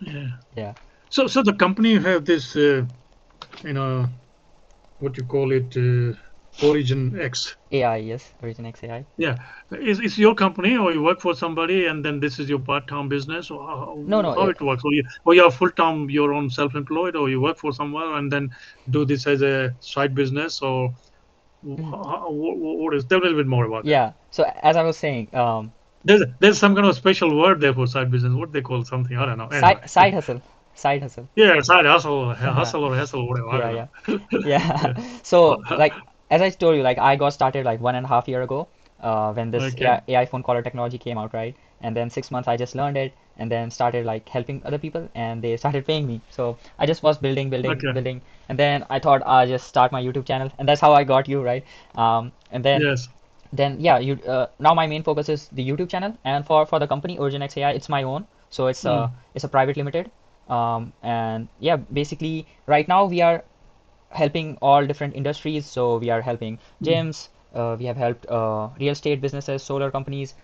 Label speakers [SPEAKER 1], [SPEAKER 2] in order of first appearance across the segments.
[SPEAKER 1] Yeah.
[SPEAKER 2] Yeah.
[SPEAKER 1] So the company have this, what you call it, Origin X.
[SPEAKER 2] AI, yes, Origin X AI.
[SPEAKER 1] Yeah. Is your company, or you work for somebody, and then this is your part-time business, or
[SPEAKER 2] No, no.
[SPEAKER 1] how it works? Or you are full-time, your own self-employed, or you work for somewhere and then do this as a side business, or
[SPEAKER 2] Mhm.
[SPEAKER 1] what is? Tell me a little bit more about that.
[SPEAKER 2] Yeah. So as I was saying,
[SPEAKER 1] There's some kind of special word there for side business. What they call something, I don't know. Anyway,
[SPEAKER 2] side hustle, side hustle.
[SPEAKER 1] yeah, side hustle or hassle, whatever. I
[SPEAKER 2] Yeah,
[SPEAKER 1] don't
[SPEAKER 2] yeah,
[SPEAKER 1] know.
[SPEAKER 2] yeah.
[SPEAKER 1] Yeah.
[SPEAKER 2] So like as I told you, like I got started like 1.5 year ago, when this
[SPEAKER 1] Okay.
[SPEAKER 2] AI phone caller technology came out, right? And then 6 months I just learned it, and then started like helping other people, and they started paying me. So I just was building, building,
[SPEAKER 1] Okay.
[SPEAKER 2] building, and then I thought I'll just start my YouTube channel, and that's how I got you, right? And
[SPEAKER 1] Yes.
[SPEAKER 2] then yeah, you now my main focus is the YouTube channel, and for the company Origin X AI, it's my own, so
[SPEAKER 1] Mm.
[SPEAKER 2] it's a private limited, and yeah, basically right now we are helping all different industries. So we are helping
[SPEAKER 1] Mm.
[SPEAKER 2] gyms, we have helped real estate businesses, solar companies.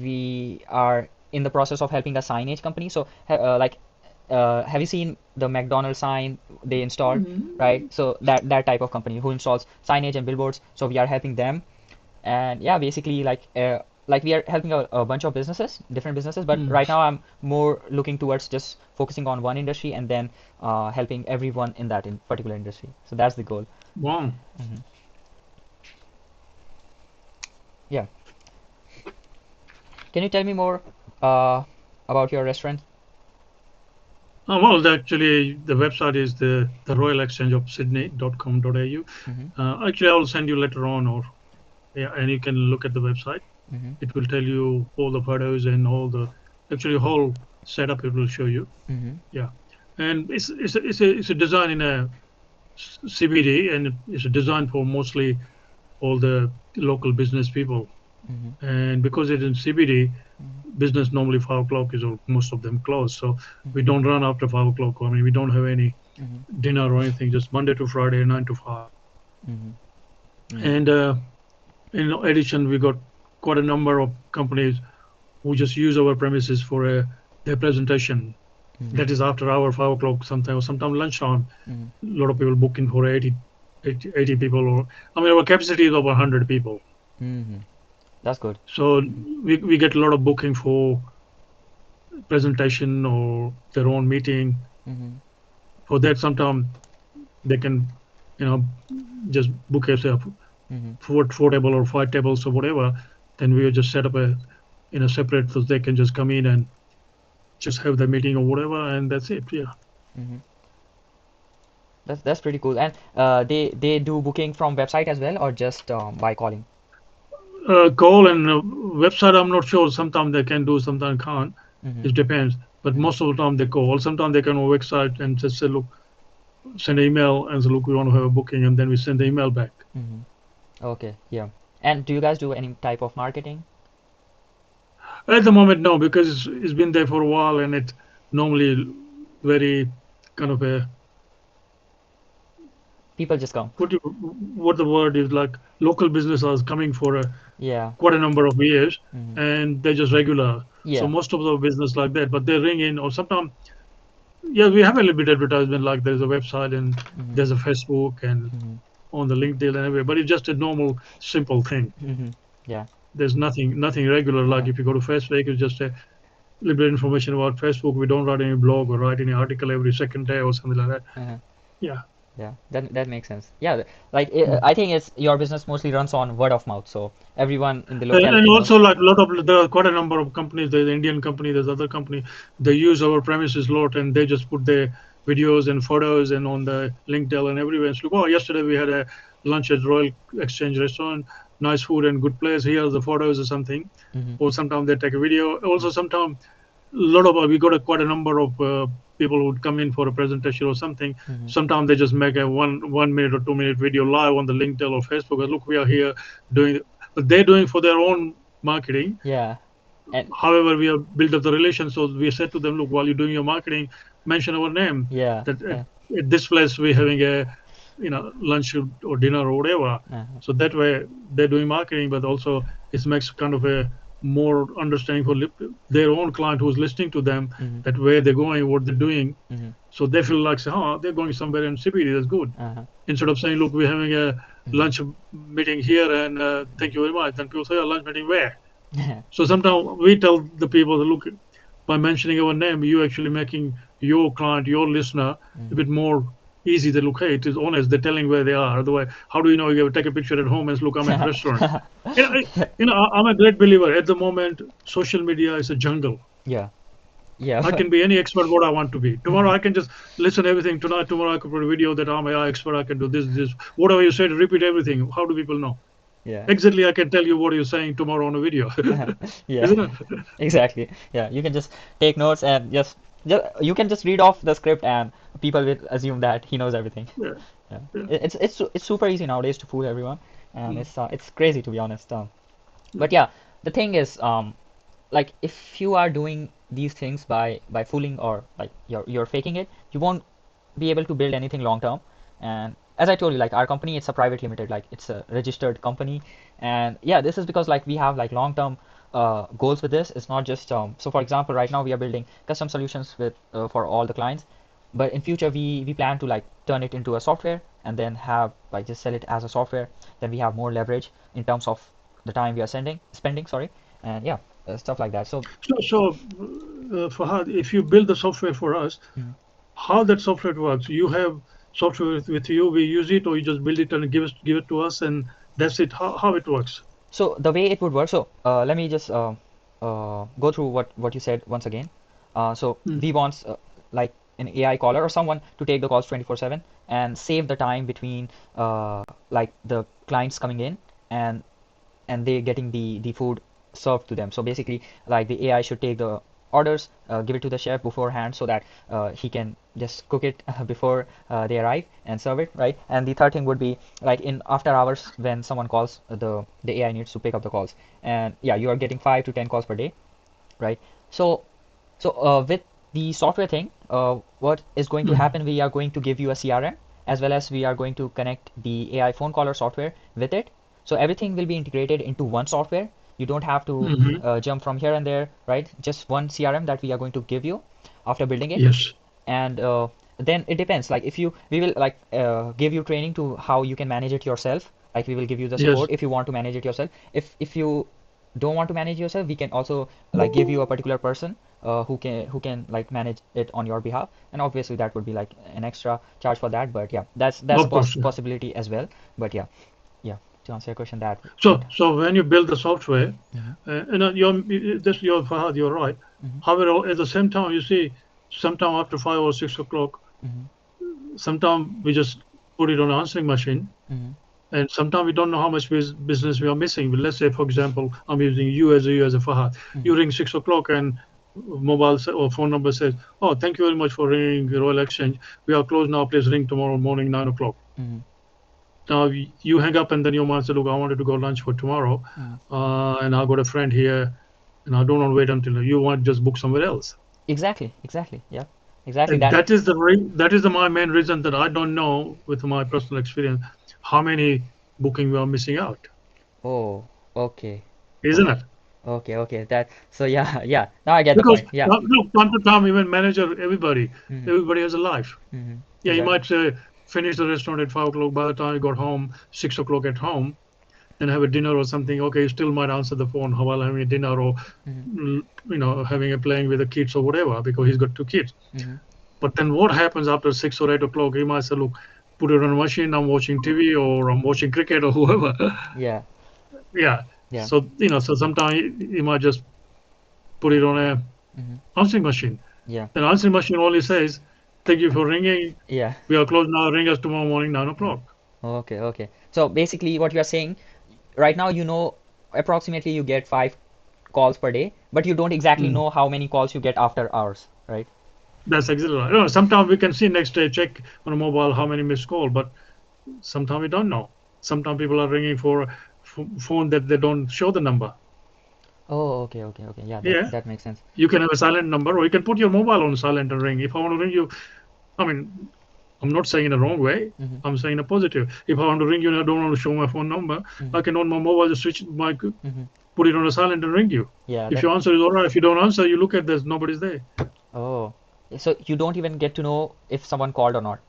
[SPEAKER 2] We are in the process of helping a signage company. So have you seen the McDonald's sign they installed, right?
[SPEAKER 1] Mm.
[SPEAKER 2] So that type of company who installs signage and billboards. So we are helping them, and yeah, basically like we are helping a bunch of businesses, different businesses, but
[SPEAKER 1] Mm.
[SPEAKER 2] right now I'm more looking towards just focusing on one industry, and then helping everyone in that in particular industry. So that's the goal.
[SPEAKER 1] Wow.
[SPEAKER 2] Hmm. Yeah. Can you tell me more uh, about your restaurant?
[SPEAKER 1] Well, actually, the website is the Royal Exchange of Sydney.com.au.
[SPEAKER 2] Hmm.
[SPEAKER 1] Actually, I will send you later on, or yeah, and you can look at the website.
[SPEAKER 2] Hmm.
[SPEAKER 1] It will tell you all the photos and all the actually whole setup. It will show you.
[SPEAKER 2] Hmm.
[SPEAKER 1] Yeah, and it's a design in a CBD, and it's a design for mostly all the local business people.
[SPEAKER 2] Hmm.
[SPEAKER 1] And because it's in CBD, business normally 5 o'clock is most of them closed. So we
[SPEAKER 2] Hmm.
[SPEAKER 1] don't run after 5 o'clock. I mean, we don't have any
[SPEAKER 2] Hmm.
[SPEAKER 1] dinner or anything. Just Monday to Friday, 9 to 5.
[SPEAKER 2] Hmm. Hmm.
[SPEAKER 1] And in addition, we got quite a number of companies who just use our premises for their presentation.
[SPEAKER 2] Hmm.
[SPEAKER 1] That is after our 5 o'clock, sometimes lunchtime.
[SPEAKER 2] Hmm.
[SPEAKER 1] A lot of people booking for 80 people, or I mean, our capacity is over 100 people.
[SPEAKER 2] Hmm. That's good.
[SPEAKER 1] So
[SPEAKER 2] Hmm.
[SPEAKER 1] we get a lot of booking for presentation or their own meeting.
[SPEAKER 2] Hmm.
[SPEAKER 1] For that, sometimes they can, you know, just book a say,
[SPEAKER 2] Hmm.
[SPEAKER 1] four table or 5 tables or whatever. Then we will just set up a separate, so they can just come in and just have the meeting or whatever, and that's it. Yeah.
[SPEAKER 2] Hmm. That's pretty cool. And they do booking from website as well, or just by calling?
[SPEAKER 1] Call and website, I'm not sure. Sometimes they can do, sometimes can't.
[SPEAKER 2] Hmm.
[SPEAKER 1] It depends. But
[SPEAKER 2] Hmm.
[SPEAKER 1] most of the time they call. Sometimes they can on website and just say, look, send an email and say, look, we want to have a booking, and then we send the email back.
[SPEAKER 2] Hmm. Okay, yeah. And do you guys do any type of marketing?
[SPEAKER 1] At the moment, no, because it's been there for a while, and it normally very kind of a
[SPEAKER 2] People just come.
[SPEAKER 1] what the word is, like local businesses coming for a
[SPEAKER 2] Yeah.
[SPEAKER 1] quite a number of years,
[SPEAKER 2] Hmm.
[SPEAKER 1] and they're just regular. So
[SPEAKER 2] Yeah.
[SPEAKER 1] most of the business like that, but they ring in, or sometimes, yeah, we have a little bit advertisement, like there's a website and
[SPEAKER 2] Hmm.
[SPEAKER 1] there's a Facebook and
[SPEAKER 2] Hmm.
[SPEAKER 1] on the LinkedIn and everywhere, but it's just a normal simple thing.
[SPEAKER 2] Hmm. Yeah.
[SPEAKER 1] There's nothing regular. Like
[SPEAKER 2] Uh-huh.
[SPEAKER 1] if you go to Facebook, it's just a little bit of information about Facebook. We don't write any blog or write any article every second day or something like that.
[SPEAKER 2] Uh-huh.
[SPEAKER 1] Yeah.
[SPEAKER 2] Yeah, that makes sense. Yeah,
[SPEAKER 1] Mm.
[SPEAKER 2] I think it's your business mostly runs on word of mouth, so everyone in the
[SPEAKER 1] And
[SPEAKER 2] locality knows.
[SPEAKER 1] also, like a lot of there are quite a number of companies. There's Indian company, there's other company. They use our premises a lot, and they just put their videos and photos and on the LinkedIn and everywhere. It's like, oh, yesterday we had a lunch at Royal Exchange restaurant, nice food and good place. Here are the photos or something.
[SPEAKER 2] Hmm.
[SPEAKER 1] Or sometimes they take a video. Also, sometimes a lot of we got quite a number of people who would come in for a presentation or something.
[SPEAKER 2] Hmm.
[SPEAKER 1] Sometimes they just make a 1 minute or 2 minute video live on the LinkedIn or Facebook. Look, we are here doing, but they're doing for their own marketing.
[SPEAKER 2] Yeah, and
[SPEAKER 1] However, we have built up the relation, so we said to them, look, while you're doing your marketing, mention our name.
[SPEAKER 2] yeah,
[SPEAKER 1] That
[SPEAKER 2] yeah.
[SPEAKER 1] at this place we're having a lunch or dinner or whatever.
[SPEAKER 2] Uh-huh.
[SPEAKER 1] So that way they're doing marketing, but also it makes kind of a more understanding for their own client who's listening to them,
[SPEAKER 2] Mm-hmm.
[SPEAKER 1] that where they're going, what they're doing.
[SPEAKER 2] Mm-hmm.
[SPEAKER 1] So they feel like, say, oh, they're going somewhere in CBD, that's good.
[SPEAKER 2] Uh-huh.
[SPEAKER 1] Instead of saying, look, we're having a
[SPEAKER 2] Mm-hmm.
[SPEAKER 1] lunch meeting here and thank you very much. Then people say, a lunch meeting where?
[SPEAKER 2] Mm-hmm.
[SPEAKER 1] So sometimes we tell the people, that, look, by mentioning our name, you actually making your client, your listener, a bit more easy. They look, hey, it is honest. They're telling where they are. Otherwise, how do you know? You take a picture at home and say, look, I'm at a restaurant. You know, I'm a great believer. At the moment, social media is a jungle.
[SPEAKER 2] Yeah. Yeah.
[SPEAKER 1] I can be any expert what I want to be. Tomorrow I can just listen everything. Tonight, tomorrow I could put a video that I'm AI expert. I can do this. Whatever you said, repeat everything. How do people know?
[SPEAKER 2] Yeah.
[SPEAKER 1] Exactly, I can tell you what you're saying tomorrow on a video,
[SPEAKER 2] Yeah.
[SPEAKER 1] isn't it?
[SPEAKER 2] Exactly. Yeah. You can just take notes and just you can just read off the script and people will assume that he knows everything.
[SPEAKER 1] Yeah,
[SPEAKER 2] Yeah.
[SPEAKER 1] yeah.
[SPEAKER 2] It's super easy nowadays to fool everyone, and
[SPEAKER 1] Mm,
[SPEAKER 2] it's crazy to be honest.
[SPEAKER 1] mm,
[SPEAKER 2] But yeah, the thing is, like if you are doing these things by fooling or like you're faking it, you won't be able to build anything long term. And as I told you, like our company, it's a private limited, like it's a registered company. And yeah, this is because like we have like long term goals with this. It's not just so for example, right now we are building custom solutions with for all the clients, but in future we plan to like turn it into a software and then have like just sell it as a software. Then we have more leverage in terms of the time we are spending, sorry. And yeah, stuff like that. So
[SPEAKER 1] Fahad, if you build the software for us,
[SPEAKER 2] mm.
[SPEAKER 1] how that software works? You have software with you, we use it, or you just build it and give it to us, and that's it. How it works?
[SPEAKER 2] So the way it would work, so let me just go through what you said once again. So
[SPEAKER 1] Mm,
[SPEAKER 2] we want like an AI caller or someone to take the calls 24/7 and save the time between like the clients coming in and they getting the food served to them. So basically, like the AI should take the orders, give it to the chef beforehand so that he can just cook it before they arrive and serve it, right? And the third thing would be like in after hours when someone calls, the AI needs to pick up the calls. And yeah, you are getting 5 to 10 calls per day, right? So with the software thing, what is going to
[SPEAKER 1] mm,
[SPEAKER 2] happen? We are going to give you a CRM as well as we are going to connect the AI phone caller software with it. So everything will be integrated into one software. You don't have to
[SPEAKER 1] mm-hmm.
[SPEAKER 2] jump from here and there, right? Just one CRM that we are going to give you after building it.
[SPEAKER 1] Yes,
[SPEAKER 2] And then it depends. Like if you, we will like give you training to how you can manage it yourself. Like we will give you the
[SPEAKER 1] yes.
[SPEAKER 2] support if you want to manage it yourself. If you don't want to manage yourself, we can also like give you a particular person who can like manage it on your behalf. And obviously that would be like an extra charge for that. But yeah, that's a
[SPEAKER 1] Of course, yeah.
[SPEAKER 2] possibility as well. But yeah, yeah. To answer your question, that would.
[SPEAKER 1] So when you build the software,
[SPEAKER 2] Hmm.
[SPEAKER 1] your Fahad, you're right.
[SPEAKER 2] Hmm.
[SPEAKER 1] However, at the same time, you see, sometime after 5 or 6 o'clock,
[SPEAKER 2] Hmm.
[SPEAKER 1] sometimes we just put it on an answering machine,
[SPEAKER 2] Hmm.
[SPEAKER 1] and sometimes we don't know how much business we are missing. But let's say, for example, I'm using you as a Fahad.
[SPEAKER 2] Hmm.
[SPEAKER 1] You ring 6 o'clock, and or phone number says, "Oh, thank you very much for ringing Royal Exchange. We are closed now. Please ring tomorrow morning 9 o'clock."
[SPEAKER 2] Hmm.
[SPEAKER 1] Now you hang up, and then your mom said, "Look, I wanted to go lunch for tomorrow,
[SPEAKER 2] Hmm.
[SPEAKER 1] and I got a friend here, and I don't want to wait until you want to just book somewhere else."
[SPEAKER 2] Exactly, exactly. Yeah, exactly
[SPEAKER 1] And
[SPEAKER 2] that.
[SPEAKER 1] that is the my main reason that I don't know with my personal experience how many booking we are missing out,
[SPEAKER 2] Oh, okay.
[SPEAKER 1] isn't
[SPEAKER 2] Okay.
[SPEAKER 1] it?
[SPEAKER 2] Okay, okay. That so yeah, yeah. Now I get the
[SPEAKER 1] Because
[SPEAKER 2] point. Yeah.
[SPEAKER 1] look, time to time, even manager,
[SPEAKER 2] Hmm.
[SPEAKER 1] everybody has a life.
[SPEAKER 2] Hmm.
[SPEAKER 1] Yeah, you
[SPEAKER 2] Exactly.
[SPEAKER 1] might say finish the restaurant at 5 o'clock. By the time you got home, 6 o'clock at home, then have a dinner or something. Okay, you still might answer the phone while having a dinner, or
[SPEAKER 2] Hmm.
[SPEAKER 1] having a playing with the kids or whatever, because he's got two kids.
[SPEAKER 2] Hmm.
[SPEAKER 1] But then what happens after 6 or 8 o'clock? He might say, look, put it on a machine. I'm watching TV or I'm watching cricket or whoever.
[SPEAKER 2] Yeah.
[SPEAKER 1] Yeah.
[SPEAKER 2] Yeah.
[SPEAKER 1] So sometimes you might just put it on a
[SPEAKER 2] Hmm.
[SPEAKER 1] answering machine.
[SPEAKER 2] Yeah.
[SPEAKER 1] Then answering machine only says, "Thank you for ringing.
[SPEAKER 2] Yeah.
[SPEAKER 1] We are closed now. Ring us tomorrow morning 9
[SPEAKER 2] Yeah.
[SPEAKER 1] o'clock."
[SPEAKER 2] Okay, okay. So basically what you are saying right now, approximately you get 5 calls per day, but you don't exactly
[SPEAKER 1] Mm.
[SPEAKER 2] know how many calls you get after hours, right?
[SPEAKER 1] That's exactly right. Sometimes we can see next day, check on a mobile how many missed call, but sometimes we don't know. Sometimes people are ringing for a phone that they don't show the number.
[SPEAKER 2] Oh, okay, okay, okay. Yeah, that
[SPEAKER 1] Yeah.
[SPEAKER 2] that makes sense.
[SPEAKER 1] You can have a silent number, or you can put your mobile on silent and ring. If I want to ring you, I mean, I'm not saying in a wrong way.
[SPEAKER 2] Mm-hmm.
[SPEAKER 1] I'm saying in a positive. If I want to ring you and I don't want to show my phone number,
[SPEAKER 2] Mm-hmm.
[SPEAKER 1] I can on my mobile just switch my
[SPEAKER 2] Mm-hmm.
[SPEAKER 1] put it on a silent and ring you.
[SPEAKER 2] Yeah,
[SPEAKER 1] If
[SPEAKER 2] that.
[SPEAKER 1] your answer is all right, if you don't answer, you look at this, nobody's there.
[SPEAKER 2] Oh, so you don't even get to know if someone called or not.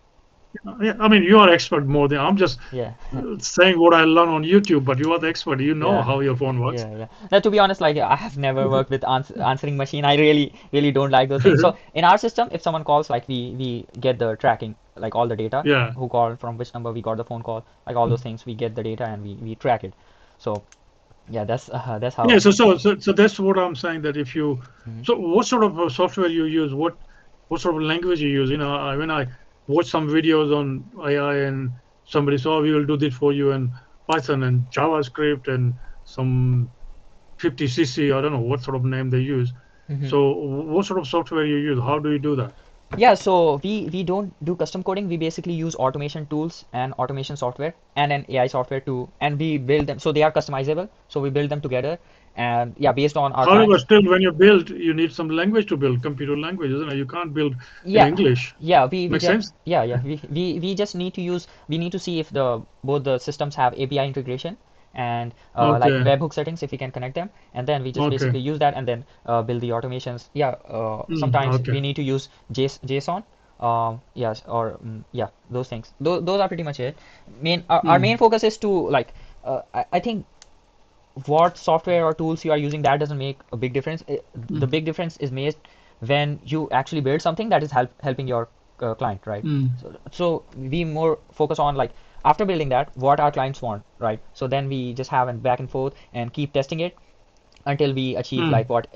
[SPEAKER 1] Yeah, I mean, you are expert more than I'm just
[SPEAKER 2] Yeah.
[SPEAKER 1] saying what I learned on YouTube, but you are the expert. You know
[SPEAKER 2] Yeah.
[SPEAKER 1] how your phone works.
[SPEAKER 2] Yeah, yeah. Now, to be honest, like I have never worked with answering machine. I really don't like those things. So in our system, if someone calls, like we get the tracking, like all the data,
[SPEAKER 1] Yeah.
[SPEAKER 2] who called, from which number we got the phone call, like all those things, we get the data and we track it. So yeah, that's
[SPEAKER 1] Yeah,
[SPEAKER 2] how.
[SPEAKER 1] so that's what I'm saying. That if you,
[SPEAKER 2] Mhm.
[SPEAKER 1] so what sort of software you use, what sort of language you use. When I watch some videos on AI and somebody saw, we will do this for you in Python and JavaScript and some 50cc. I don't know what sort of name they use.
[SPEAKER 2] Mhm.
[SPEAKER 1] So what sort of software you use? How do you do that?
[SPEAKER 2] Yeah, so we don't do custom coding. We basically use automation tools and automation software and an AI software too, and we build them so they are customizable. So we build them together, and yeah, based on our
[SPEAKER 1] However,
[SPEAKER 2] clients.
[SPEAKER 1] still, when you build, you need some language to build, computer language, isn't it? You can't build in
[SPEAKER 2] Yeah,
[SPEAKER 1] English.
[SPEAKER 2] yeah, we
[SPEAKER 1] Make
[SPEAKER 2] just
[SPEAKER 1] sense?
[SPEAKER 2] we just need to use we need to see if the both the systems have API integration and like
[SPEAKER 1] Okay.
[SPEAKER 2] webhook settings if we can connect them, and then we just
[SPEAKER 1] Okay.
[SPEAKER 2] basically use that and then build the automations. Yeah, sometimes
[SPEAKER 1] Okay.
[SPEAKER 2] we need to use JSON. Yes, or yeah, those things. Those are pretty much it. Our
[SPEAKER 1] Mm,
[SPEAKER 2] main focus is to like I think what software or tools you are using, that doesn't make a big difference. The
[SPEAKER 1] mm,
[SPEAKER 2] big difference is made when you actually build something that is helping your client, right?
[SPEAKER 1] mm,
[SPEAKER 2] So we more focus on like after building that, what our clients want, right? So then we just have a back and forth and keep testing it until we achieve
[SPEAKER 1] mm,
[SPEAKER 2] like what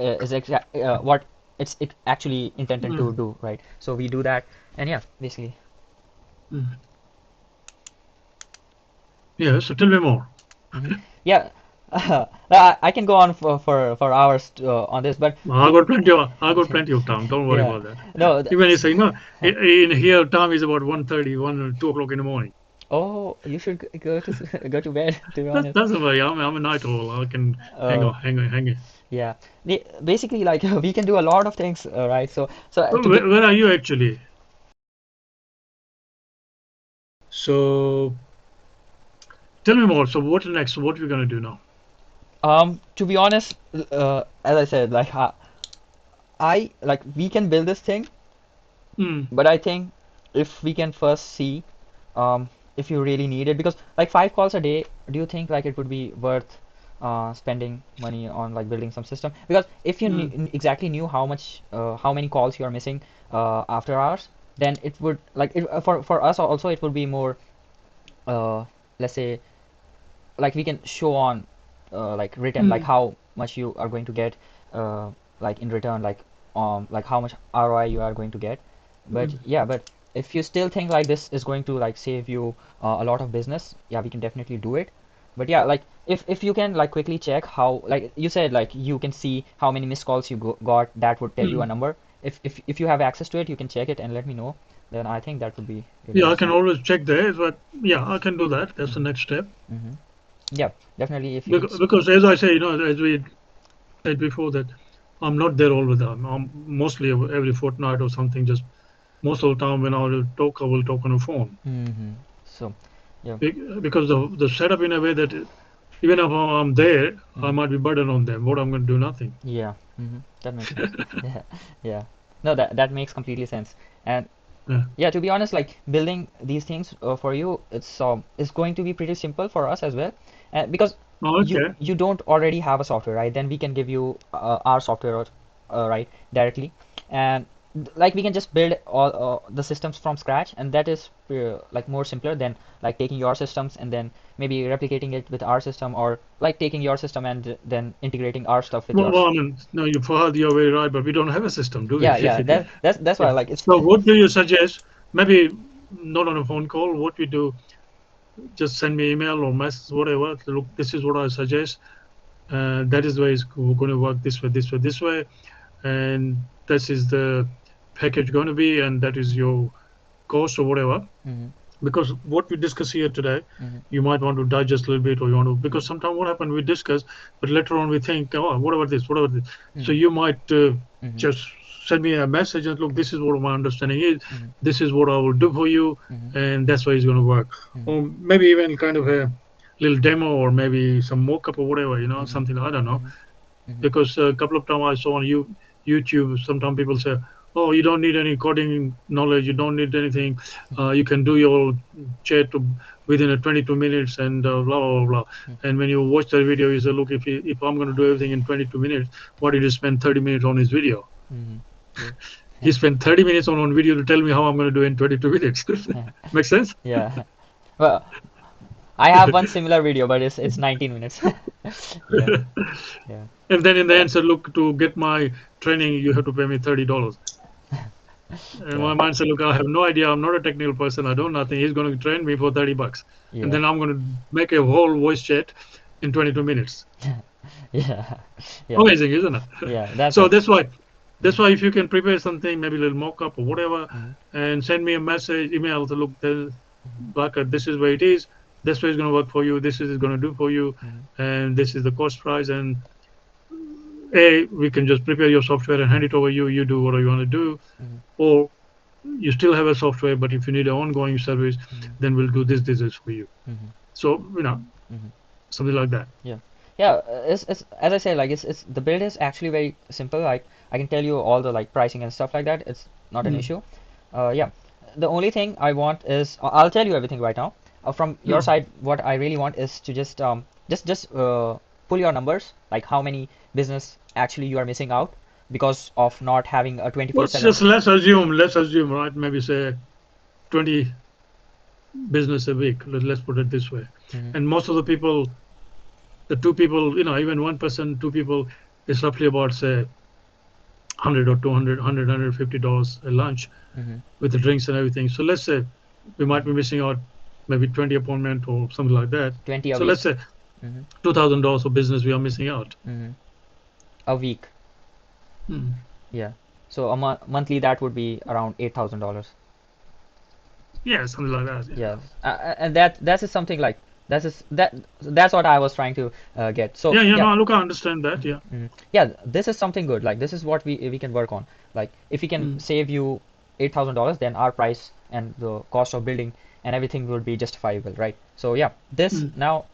[SPEAKER 2] it actually intended
[SPEAKER 1] mm,
[SPEAKER 2] to do, right? So we do that, and yeah, basically.
[SPEAKER 1] mm. Yeah, so tell me more.
[SPEAKER 2] Yeah. I can go on for hours on this, but
[SPEAKER 1] I got plenty of I got plenty of time. Don't worry
[SPEAKER 2] yeah,
[SPEAKER 1] about that.
[SPEAKER 2] no,
[SPEAKER 1] Even you say no, in here time is about 1:30, 2 o'clock in the morning.
[SPEAKER 2] oh, you should go to go to bed, to be honest.
[SPEAKER 1] That's the way. I'm a night owl. I can hang
[SPEAKER 2] Oh,
[SPEAKER 1] on, hang on.
[SPEAKER 2] yeah. Basically, like we can do a lot of things, right? So to be
[SPEAKER 1] Where are you actually? So tell me more. So what's next? What we're gonna do now?
[SPEAKER 2] to be honest, as I said, like I like we can build this thing,
[SPEAKER 1] Mm,
[SPEAKER 2] but I think if we can first see um, if you really need it, because like 5 calls a day, do you think like it would be worth spending money on like building some system? Because if you
[SPEAKER 1] mm,
[SPEAKER 2] exactly knew how many calls you are missing after hours, then it would like for us also it would be more uh, let's say like we can show on like written like
[SPEAKER 1] mm,
[SPEAKER 2] how much you are going to get uh, like in return, like how much ROI you are going to get. But
[SPEAKER 1] mm,
[SPEAKER 2] yeah, but if you still think like this is going to like save you a lot of business, yeah, we can definitely do it. But yeah, like if you can like quickly check how, like you said, like you can see how many missed calls you got, that would tell you a
[SPEAKER 1] mm.
[SPEAKER 2] number. If you have access to it, you can check it and let me know. Then I think that would be really
[SPEAKER 1] Yeah, I can
[SPEAKER 2] awesome.
[SPEAKER 1] always check there, but yeah, I can do that. That's the next step.
[SPEAKER 2] Hmm. Yeah, definitely. If you can.
[SPEAKER 1] Because as I say, as we said before, that I'm not there all the time. I'm mostly every fortnight or something. Just most of the time when I will talk on the phone.
[SPEAKER 2] So, yeah.
[SPEAKER 1] Because the setup in a way that even if I'm there, I
[SPEAKER 2] Hmm.
[SPEAKER 1] might be burden on them. What I'm going to do nothing.
[SPEAKER 2] Yeah. That makes sense. Yeah. Yeah. No, that makes completely sense. And
[SPEAKER 1] Yeah.
[SPEAKER 2] yeah, to be honest, like building these things for you, it's going to be pretty simple for us as well, because
[SPEAKER 1] Oh, okay.
[SPEAKER 2] you don't already have a software, right? Then we can give you our software, right, directly, and like we can just build all the systems from scratch, and that is like more simpler than like taking your systems and then maybe replicating it with our system, or like taking your system and then integrating our stuff with
[SPEAKER 1] Well,
[SPEAKER 2] yours.
[SPEAKER 1] I mean, no, Fahad, you're very right, but we don't have a system, do we?
[SPEAKER 2] Yeah, yeah. That's why
[SPEAKER 1] Yeah.
[SPEAKER 2] like it's.
[SPEAKER 1] So, what do you suggest? Maybe not on a phone call. What we do, just send me email or message, whatever. Look, this is what I suggest. That is why it's going to work this way, this way, this way, and this is the package going to be, and that is your cost or whatever.
[SPEAKER 2] Hmm.
[SPEAKER 1] Because what we discuss here today,
[SPEAKER 2] Hmm.
[SPEAKER 1] you might want to digest a little bit, or you want to, because
[SPEAKER 2] Hmm.
[SPEAKER 1] sometimes what happens, we discuss, but later on we think, oh, what about this, what about this? So
[SPEAKER 2] Hmm.
[SPEAKER 1] you might
[SPEAKER 2] Hmm.
[SPEAKER 1] just send me a message and look, this is what my understanding is,
[SPEAKER 2] Hmm.
[SPEAKER 1] this is what I will do for you,
[SPEAKER 2] Hmm.
[SPEAKER 1] and that's why it's going to work.
[SPEAKER 2] Hmm.
[SPEAKER 1] Or maybe even kind of a little demo or maybe some mock-up or whatever,
[SPEAKER 2] Mm-hmm.
[SPEAKER 1] something I don't know.
[SPEAKER 2] Mm-hmm. Mm-hmm.
[SPEAKER 1] Because a couple of times I saw on YouTube, sometimes people say, "Oh, you don't need any coding knowledge. You don't need anything. You can do your chat within a 22 minutes and blah blah blah blah." And when you watch the video, you say, "Look, if I'm going to do everything in 22 minutes, why did you spend 30 minutes on his video?"
[SPEAKER 2] Mm-hmm. True.
[SPEAKER 1] He spent 30 minutes on video to tell me how I'm going to do in 22 minutes. Make sense?
[SPEAKER 2] Yeah. Well, I have one similar video, but it's 19 minutes. Yeah. Yeah.
[SPEAKER 1] And then in the end said, "Look, to get my training, you have to pay me $30." And
[SPEAKER 2] Yeah.
[SPEAKER 1] my mind said, "Look, I have no idea. I'm not a technical person. I don't nothing. He's going to train me for $30, and
[SPEAKER 2] Yeah.
[SPEAKER 1] then I'm going to make a whole voice chat in 22 minutes."
[SPEAKER 2] Yeah. Yeah.
[SPEAKER 1] Amazing, isn't it?
[SPEAKER 2] Yeah. That's
[SPEAKER 1] So
[SPEAKER 2] right.
[SPEAKER 1] that's why if you can prepare something, maybe a little mock-up or whatever,
[SPEAKER 2] Mm-hmm.
[SPEAKER 1] and send me a message, email to look, this is where it is. This way is going to work for you. This is going to do for you,
[SPEAKER 2] Mm-hmm.
[SPEAKER 1] and this is the cost price. And we can just prepare your software and hand it over you. You do what you want to do,
[SPEAKER 2] Mm-hmm.
[SPEAKER 1] or you still have a software, but if you need an ongoing service,
[SPEAKER 2] Mm-hmm.
[SPEAKER 1] then we'll do this for you.
[SPEAKER 2] Mm-hmm.
[SPEAKER 1] So
[SPEAKER 2] Mm-hmm.
[SPEAKER 1] something like that.
[SPEAKER 2] Yeah, yeah. It's as I said, like it's the build is actually very simple. Like I can tell you all the like pricing and stuff like that. It's not an
[SPEAKER 1] Mm.
[SPEAKER 2] issue. Yeah. The only thing I want is I'll tell you everything right now. From your
[SPEAKER 1] No,
[SPEAKER 2] side, what I really want is to just pull your numbers, like how many business actually you are missing out because of not having a
[SPEAKER 1] let's
[SPEAKER 2] 24/7.
[SPEAKER 1] just let's assume, right? Maybe say 20 business a week. Let's put it this way.
[SPEAKER 2] Mm-hmm.
[SPEAKER 1] And most of the people, the two people, even one person, two people, is roughly about say 100 or 200, $150 a lunch
[SPEAKER 2] Mm-hmm.
[SPEAKER 1] with the drinks and everything. So let's say we might be missing out maybe 20 appointment or something like that.
[SPEAKER 2] 20 a
[SPEAKER 1] So
[SPEAKER 2] week.
[SPEAKER 1] let's say
[SPEAKER 2] Mm-hmm.
[SPEAKER 1] $2,000 of business we are missing out.
[SPEAKER 2] Mm-hmm. A week.
[SPEAKER 1] Mm.
[SPEAKER 2] Yeah. So a monthly that would be around $8,000.
[SPEAKER 1] Yeah, something like that. Yeah.
[SPEAKER 2] Yeah, and that is something like that's what I was trying to get. So
[SPEAKER 1] Yeah, yeah,
[SPEAKER 2] yeah,
[SPEAKER 1] no, look, I understand that. Yeah.
[SPEAKER 2] yeah, this is something good. Like this is what we can work on. Like if we can
[SPEAKER 1] Mm.
[SPEAKER 2] save you $8,000, then our price and the cost of building and everything would be justifiable, right? So yeah, this
[SPEAKER 1] Mm.
[SPEAKER 2] now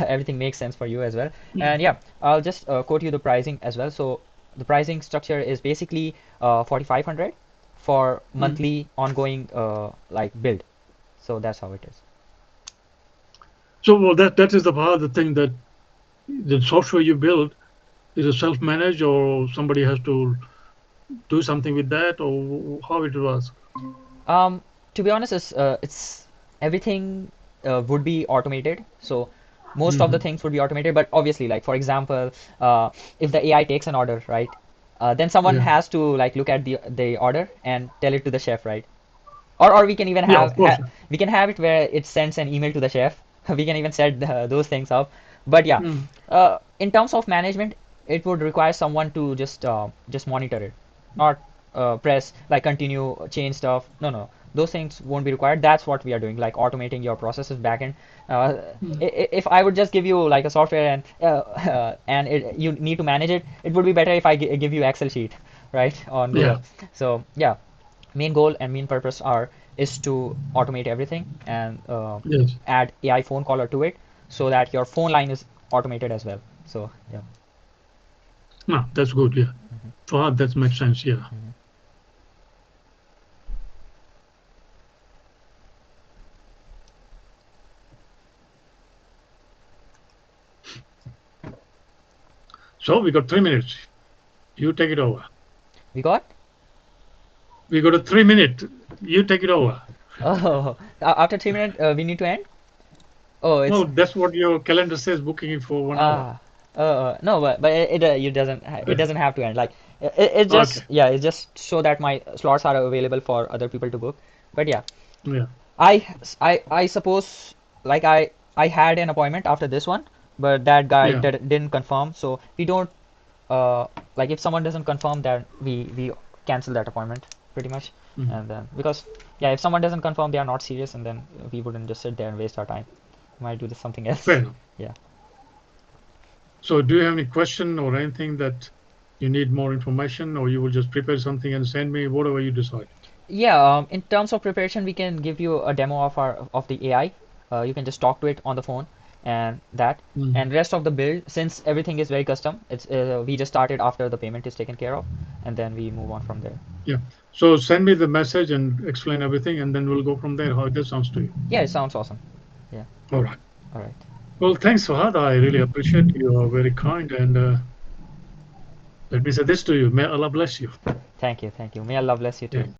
[SPEAKER 2] everything makes sense for you as well.
[SPEAKER 1] Mm.
[SPEAKER 2] And yeah, I'll just quote you the pricing as well. So the pricing structure is basically 4,500 for
[SPEAKER 1] Mm.
[SPEAKER 2] monthly ongoing like build. So that's how it is.
[SPEAKER 1] So, well, that is the part of the thing that the software you build is a self-managed, or somebody has to do something with that, or how it was.
[SPEAKER 2] Um, to be honest, it's everything would be automated. So most of the
[SPEAKER 1] Hmm.
[SPEAKER 2] things would be automated. But obviously, like for example, if the AI takes an order, right, then someone
[SPEAKER 1] Yeah.
[SPEAKER 2] has to like look at the order and tell it to the chef, right? Or we can even
[SPEAKER 1] Yeah, of course.
[SPEAKER 2] we can have it where it sends an email to the chef. We can even set those things up. But yeah,
[SPEAKER 1] Mm.
[SPEAKER 2] in terms of management, it would require someone to just monitor it, not press like continue change stuff. No, no, those things won't be required. That's what we are doing, like automating your processes backend. Uh,
[SPEAKER 1] Mm.
[SPEAKER 2] if I would just give you like a software and you need to manage it, it would be better if I give you Excel sheet, right, on
[SPEAKER 1] Yeah.
[SPEAKER 2] Google. So yeah, main goal and main purpose are is to automate everything and
[SPEAKER 1] Yes.
[SPEAKER 2] add AI phone caller to it so that your phone line is automated as well. So yeah.
[SPEAKER 1] No, that's good. Yeah. For that makes sense. Yeah.
[SPEAKER 2] Mhm.
[SPEAKER 1] So we got 3 minutes. You take it over.
[SPEAKER 2] We got
[SPEAKER 1] We got a 3 minute. You take it over.
[SPEAKER 2] oh after 3 minutes we need to end. Oh, it's
[SPEAKER 1] Well, that's what your calendar says. Booking it for 1 hour.
[SPEAKER 2] no, but it doesn't have to end. Like it just
[SPEAKER 1] Okay.
[SPEAKER 2] yeah, it just so that my slots are available for other people to book. But yeah,
[SPEAKER 1] Yeah.
[SPEAKER 2] I suppose like I had an appointment after this one, but that guy
[SPEAKER 1] Yeah.
[SPEAKER 2] didn't confirm. So we don't like if someone doesn't confirm, then we cancel that appointment pretty much.
[SPEAKER 1] Mm.
[SPEAKER 2] And then because yeah, if someone doesn't confirm, they are not serious, and then we wouldn't just sit there and waste our time. We might do this something
[SPEAKER 1] Fair
[SPEAKER 2] else.
[SPEAKER 1] enough.
[SPEAKER 2] Yeah.
[SPEAKER 1] So, do you have any question or anything that you need more information, or you will just prepare something and send me whatever you decide?
[SPEAKER 2] Yeah, in terms of preparation, we can give you a demo of the AI. You can just talk to it on the phone, and that.
[SPEAKER 1] Mm.
[SPEAKER 2] And rest of the build, since everything is very custom, it's we just started after the payment is taken care of, and then we move on from there.
[SPEAKER 1] Yeah. So send me the message and explain everything, and then we'll go from there. How that sounds to you?
[SPEAKER 2] Yeah, it sounds awesome. Yeah.
[SPEAKER 1] All right.
[SPEAKER 2] All right.
[SPEAKER 1] Well, thanks, Fahad. I really appreciate you. Are very kind, and let me say this to you. May Allah bless you.
[SPEAKER 2] Thank you. Thank you. May Allah bless you
[SPEAKER 1] Yeah.
[SPEAKER 2] too.